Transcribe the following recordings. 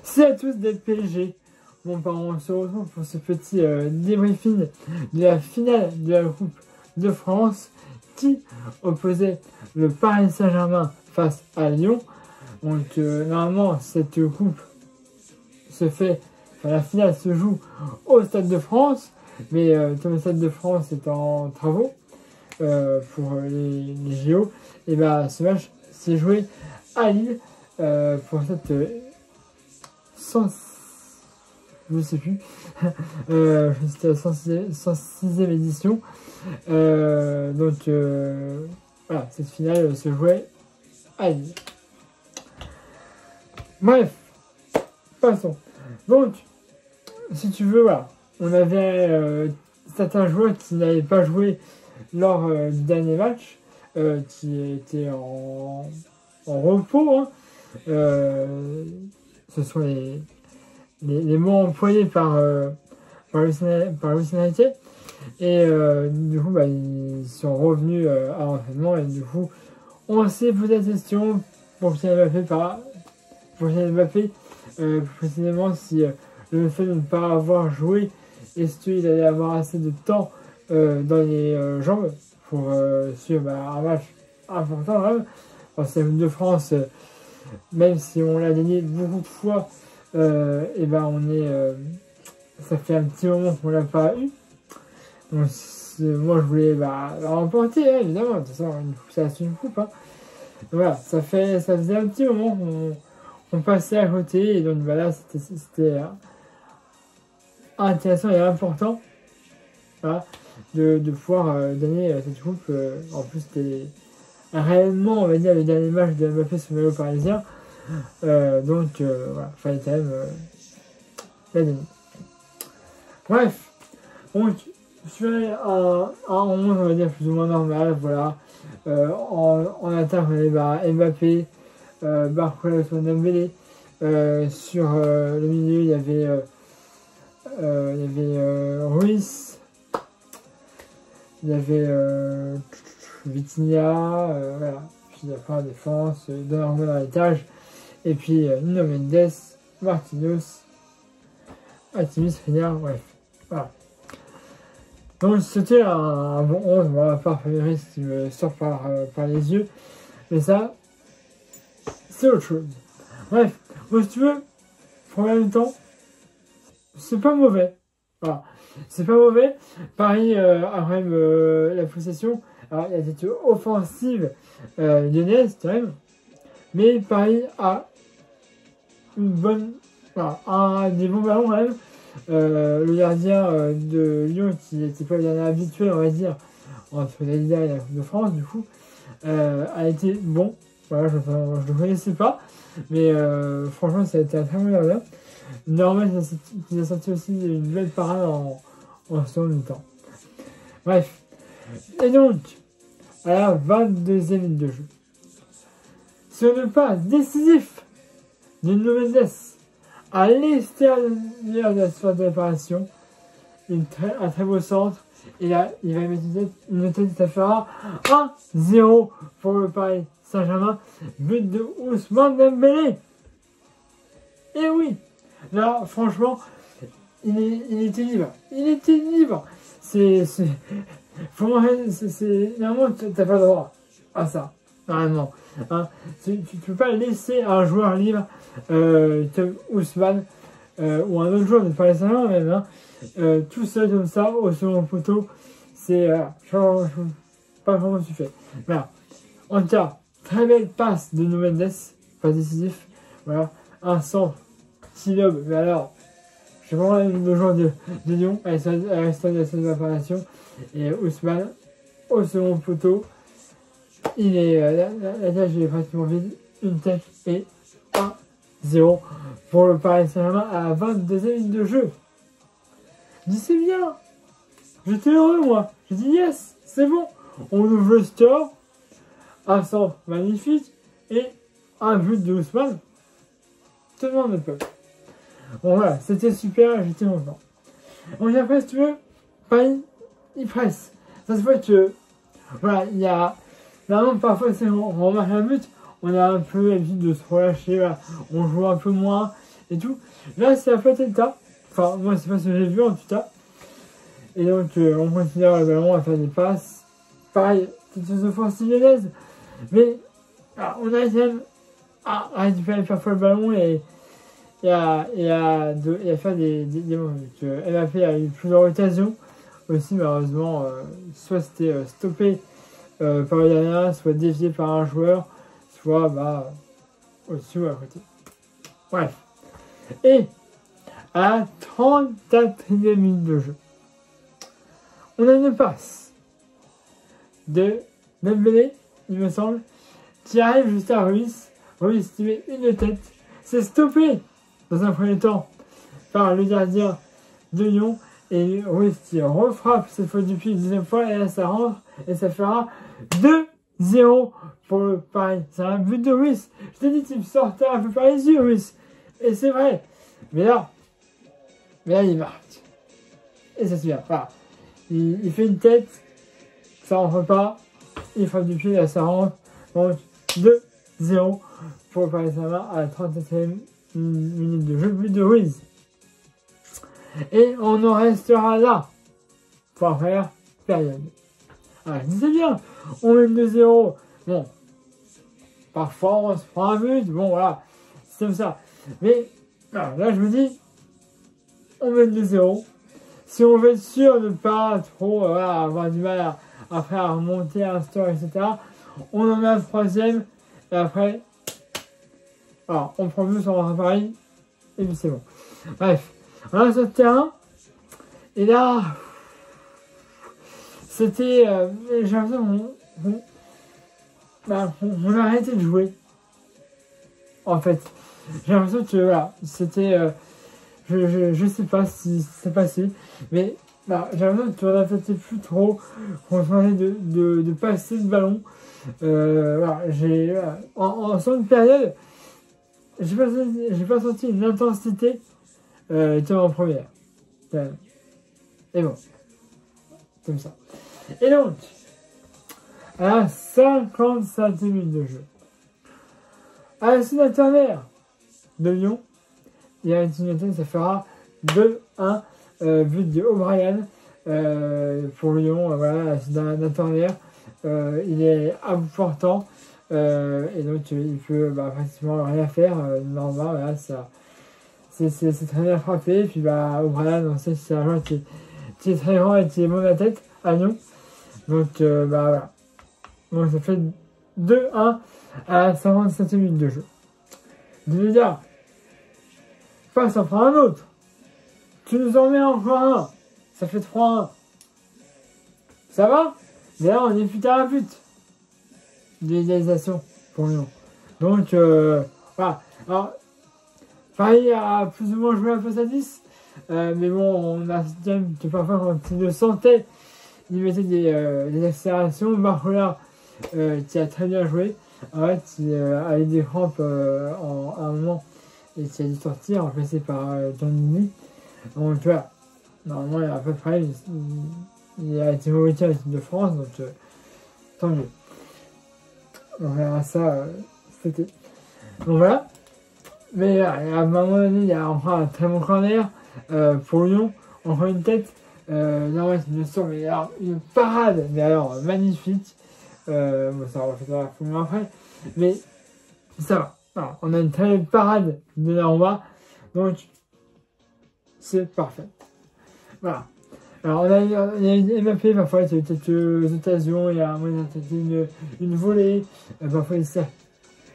Salut à tous des PSG. Bon, bah, on se retrouve pour ce petit débriefing de la finale de la Coupe de France qui opposait le Paris Saint-Germain face à Lyon. Donc, normalement, cette coupe se fait, enfin, la finale se joue au Stade de France, mais comme le Stade de France est en travaux pour les JO, et bah, ce match s'est joué à Lille pour cette je sais plus, c'était la 106e édition. Donc voilà, cette finale se jouait à Lille. Bref, passons. Donc, si tu veux, voilà, on avait certains joueurs qui n'avaient pas joué lors du dernier match, qui étaient en repos. Hein. Ce sont les mots employés par Luis Enrique. Et du coup, bah, ils sont revenus à l'entraînement. Et du coup, on s'est posé la question pour Kylian Mbappé, précisément si le fait de ne pas avoir joué, est-ce qu'il allait avoir assez de temps dans les jambes pour suivre un match important quand même. Parce que la Coupe de France, même si on l'a gagné beaucoup de fois, et ben ça fait un petit moment qu'on l'a pas eu. Donc moi je voulais la remporter, hein, évidemment. De toute façon, ça reste une coupe. Hein. Donc, voilà, ça faisait un petit moment qu'on passait à côté, et donc là c'était intéressant et important, voilà, de pouvoir gagner cette coupe. En plus c'était réellement, on va dire, le dernier match de Mbappé sur le maillot parisien. Donc voilà, fallait quand même la gagner. Bref, donc sur un 11, on va dire plus ou moins normal, voilà. En attaque, on avait Mbappé, Barcola, Dembélé. Sur le milieu, il y avait Ruiz, il y avait Vitinha, voilà. Puis après en défense, Donnarumma dans l'étage. Et puis Nuno Mendes, Marquinhos, Hakimi, Skriniar, bref. Voilà. Donc c'était un bon 11, bon, à part Fabregas qui me sort par les yeux. Mais ça, c'est autre chose. Bref, bon, si tu veux, pour le même temps, c'est pas mauvais. Voilà. C'est pas mauvais. Paris a quand même la possession. Alors il y a cette offensive lyonnaise quand même. Mais Paris a une bonne, voilà, des bons ballons quand même. Le gardien de Lyon, qui n'était pas le gardien habituel, on va dire, entre la Liga et la Coupe de France, du coup, a été bon. Voilà, je ne le connaissais pas, mais franchement, ça a été un très bon gardien. Normal qu'il a sorti aussi une belle parade en seconde mi-temps. Bref. Et donc, à la 22e minute de jeu, sur le pas décisif de Nuno Mendes à l'extérieur de la surface de réparation, un très beau centre, et là il va mettre une tête à faire 1-0 pour le Paris Saint-Germain, but de Ousmane Dembélé. Et oui, là franchement il était libre, normalement t'as pas le droit à ça. Normalement, hein. Tu peux pas laisser un joueur libre comme Ousmane ou un autre joueur de Paris Saint-Germain même, hein, tout seul comme ça au second poteau. C'est pas comment tu fais. Voilà. En tout cas, très belle passe de Nuno Mendes, pas décisif. Voilà, un centre, petit lobe, mais alors, je sais pas le joueur de Lyon à l'extérieur de la préparation, et Ousmane au second poteau. Il est la cage est pratiquement vide, une tête et 1-0 pour le Paris Saint-Germain à la 22e minute de jeu. Je dis c'est bien, j'étais heureux moi, j'ai dit yes, c'est bon, on ouvre le score, un centre magnifique et un but de Ousmane, tellement de peuple. Bon voilà, c'était super, j'étais content. Donc après si tu veux, Paris, il presse. Ça se voit que, voilà, il y a... Normalement, parfois, on remarque un but, on a un peu l'habitude de se relâcher, voilà. On joue un peu moins, et tout. Là, c'est un peu le cas. Enfin, moi, c'est pas ce que j'ai vu en tout cas. Et donc, on considère le ballon à faire des passes. Pareil, petites choses offensives lyonnaises. Mais, on a quand même à récupérer parfois le ballon et à faire des bons buts. Mbappé a eu plusieurs occasions. Aussi, malheureusement, soit c'était stoppé par le gardien, soit dévié par un joueur, soit au-dessus ou à côté. Bref. Et à la 34e minute de jeu, on a une passe de Dembélé, il me semble, qui arrive juste à Ruiz. Ruiz qui met une tête. C'est stoppé dans un premier temps par le gardien de Lyon. Et Ruiz qui refrappe cette fois du pied une deuxième fois. Et là ça rentre. Et ça fera 2-0 pour le Paris. C'est un but de Ruiz. Je t'ai dit qu'il me sortait un peu par les yeux, Ruiz. Et c'est vrai. Mais là il marque. Et ça se vient. Voilà. Il fait une tête. Ça rentre pas. Il frappe du pied. Là ça rentre. Donc 2-0 pour le Paris Saint-Germain à la 37e minute de jeu. But de Ruiz. Et on en restera là pour la première période. Alors, je disais bien, on mène 2-0. Bon, parfois on se prend un but. Bon, voilà, c'est comme ça. Mais là, je me dis, on mène 2-0. Si on veut être sûr de ne pas trop avoir du mal après à remonter à un score, etc., on en met un troisième. Et après, alors, on prend plus, on rentre à Paris. Et puis c'est bon. Bref. On a sur le terrain, et là, c'était, j'ai l'impression qu'on a arrêté de jouer, en fait. J'ai l'impression que, voilà, c'était, je sais pas si c'est passé, mais j'ai l'impression qu'on a peut-être plus trop, qu'on changeait de passer le ballon. En seconde période, j'ai pas senti une intensité était en première. Et bon. Comme ça. Et donc, à la 55e minute de jeu, à la suite dernière de Lyon, il y a une signature, ça fera 2-1 but de O'Brien pour Lyon. Voilà, la suite dernière, il est à bout portant et donc il peut pratiquement rien faire. Normal, voilà, ça. C'est très bien frappé. Et puis O'Brien, on sait que c'est un joueur qui est très grand et qui est bon à la tête à Lyon. Donc voilà. Donc ça fait 2-1 à la 57e minute de jeu. Déjà, passe en prend un autre. Tu nous en mets encore un. Ça fait 3-1. Ça va? Mais là on est plus tard à but d'égalisation pour Lyon. Donc voilà. Alors, Paris a plus ou moins joué à poste à 10, mais bon, on a même que parfois quand il le sentait, il mettait des accélérations. Barcola, qui a très bien joué, en fait, il a eu des crampes à un moment et qui a dû sortir, remplacé par Giannini. Donc voilà, normalement il n'y a pas de problème, il a été mauvais à l'équipe de France, donc tant mieux. On verra ça cet été. Donc voilà. Mais à un moment donné, il y a encore un très bon corner pour Lyon, encore une tête. Là, ouais, c'est bien sûr, mais alors, une parade, mais alors magnifique. Bon, ça va faire la foule après, mais ça va. Alors, on a une très belle parade de là en bas, donc c'est parfait. Voilà. Alors, il y a Mbappé, parfois, il y a eu quelques occasions, il y a une volée, parfois il s'est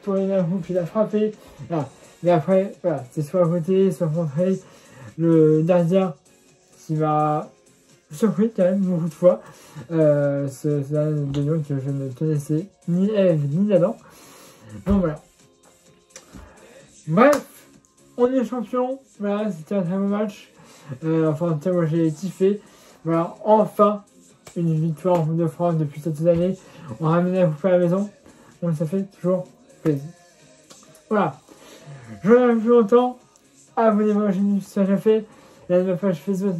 tourné d'un coup, puis il a frappé. Voilà. Mais après, voilà, c'est soit à côté, soit contré. Le gardien qui m'a surpris quand même beaucoup de fois. C'est un de Lyon que je ne connaissais ni Eve ni Adam. Donc voilà. Bref, on est champion. Voilà, c'était un très bon match. Enfin, moi j'ai kiffé. Voilà, enfin une victoire en Coupe de France depuis cette année. On ramène la coupe à la maison. Donc ça fait toujours plaisir. Voilà. Je vous remercie plus longtemps. Abonnez-vous à la chaîne si ça déjà fait. La ma page Facebook,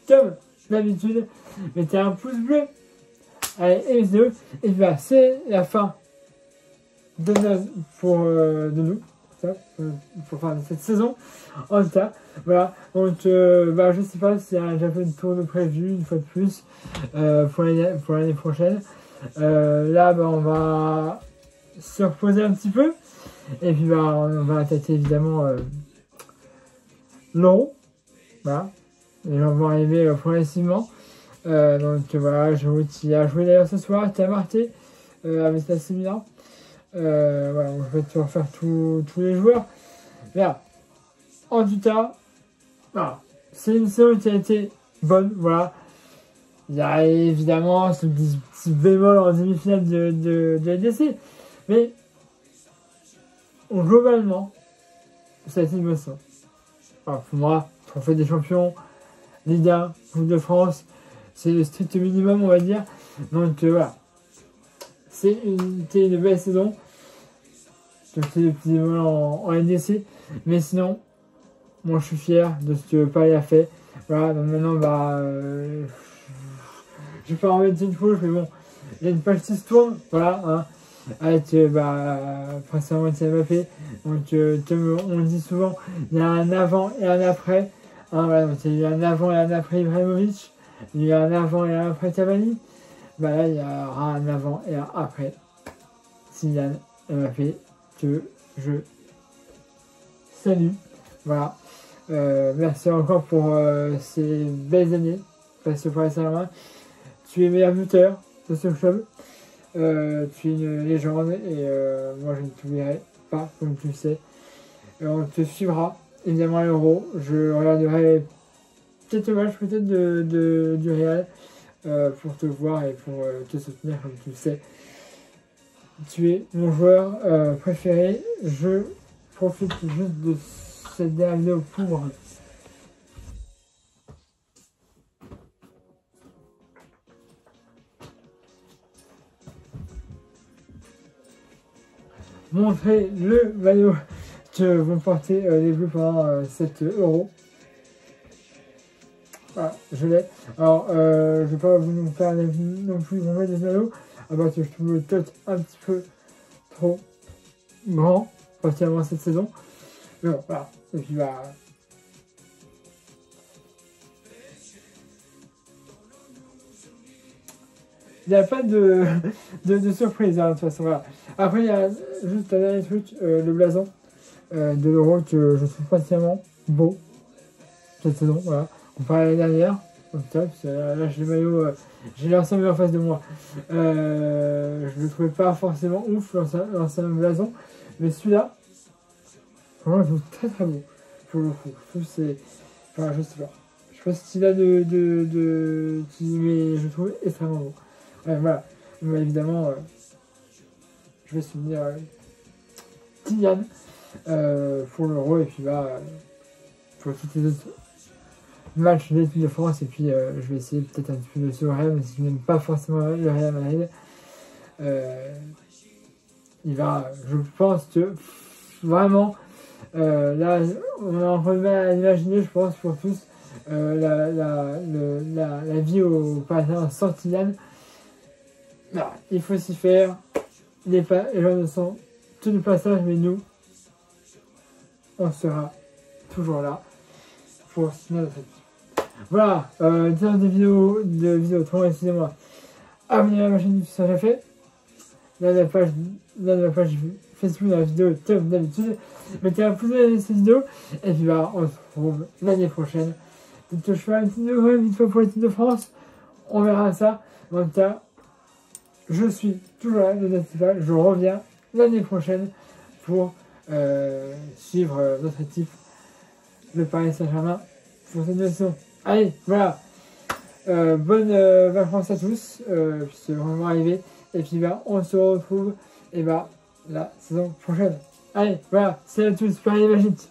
comme d'habitude. Mettez un pouce bleu. Allez, et vidéo. Et puis c'est la fin de nous. ça, pour faire cette saison. En tout cas, voilà. Donc, je sais pas s'il y a déjà fait une tour de prévu, une fois de plus, pour l'année prochaine. Là, on va se reposer un petit peu. Et puis, on va attaquer évidemment l'Euro. Voilà. Les gens vont arriver progressivement. Donc, voilà, Giroud qui a joué d'ailleurs ce soir, qui a marqué avec la Milan. Voilà, je vais te refaire tous les joueurs. Là, en tout cas, voilà, c'est une saison qui a été bonne. Voilà. Il y a évidemment ce petit bémol en demi-finale de LDC. Mais globalement, ça a été une bonne saison. Alors, pour moi, trophée des champions, Ligue 1, Coupe de France, c'est le strict minimum, on va dire. Donc voilà. C'était une belle saison. Donc c'est le petit bémol en LDC. Mais sinon, moi je suis fier de ce que Paris a fait. Voilà, donc maintenant, je vais pas en mettre une couche, mais bon, il y a une page qui se tourne, voilà, hein, avec principalement Mbappé. Donc, comme on le dit souvent, il y a un avant et un après. Hein, voilà, donc il y a un avant et un après Ibrahimovic. Il y a un avant et un après Cavani. Là, il y aura un avant et un après Kylian Mbappé, que je salue. Voilà. Merci encore pour ces belles années passées pour la Saint-Germain. Tu es meilleur buteur de ce club. Tu es une légende et moi je ne t'oublierai pas, comme tu le sais. On te suivra évidemment à l'Euro. Je regarderai quelques matchs peut-être du Real pour te voir et pour te soutenir, comme tu le sais. Tu es mon joueur préféré. Je profite juste de cette dernière vidéo pour montrer le maillot que vont porter les Bleus pendant 7 euros. Voilà, je l'ai. Alors, je ne vais pas vous faire non plus vous mettre des maillots, parce que je trouve le tot un petit peu trop grand, particulièrement cette saison. Mais bon, voilà. Et puis, il n'y a pas de surprise, hein, de toute façon. Voilà. Après, il y a juste un dernier truc, le blason de l'Euro que je trouve particulièrement beau cette saison. Voilà. Comparé à l'année dernière, là j'ai le maillot, j'ai l'ensemble en face de moi. Je ne le trouvais pas forcément ouf, l'ancien blason, mais celui-là, vraiment, je le trouve très très beau. Pour le coup, je trouve c'est. Enfin, je sais pas. Je sais pas ce qu'il a mais je le trouve extrêmement beau. Ouais, voilà. Mais évidemment, je vais souvenir Kylian pour l'Euro et puis pour toutes les autres matchs de l'équipe de France. Et puis je vais essayer peut-être un petit peu de sur le Real, même si je n'aime pas forcément le Real Madrid. Il va, je pense que vraiment, là, on a encore du mal à imaginer, je pense, pour tous, la vie au Parisien sans Kylian. Il faut s'y faire. Les gens ne sont que du passage, mais nous, on sera toujours là pour soutenir notre équipe. Voilà, dire des vidéos, excusez-moi. Abonnez-vous à ma chaîne si ça déjà fait. Là, la page Facebook dans la vidéo, comme d'habitude. Mettez un pouce bleu dans cette vidéo. Et puis on se retrouve l'année prochaine. Peut-être que je ferai une petite vidéo une fois pour l'équipe de France. On verra ça. En tout cas, je suis toujours là, je reviens l'année prochaine pour suivre notre équipe, le Paris Saint-Germain, pour cette saison. Allez, voilà. Bonne vacances à tous, c'est vraiment arrivé. Et puis on se retrouve la saison prochaine. Allez, voilà, c'est à tous, Paris Magique.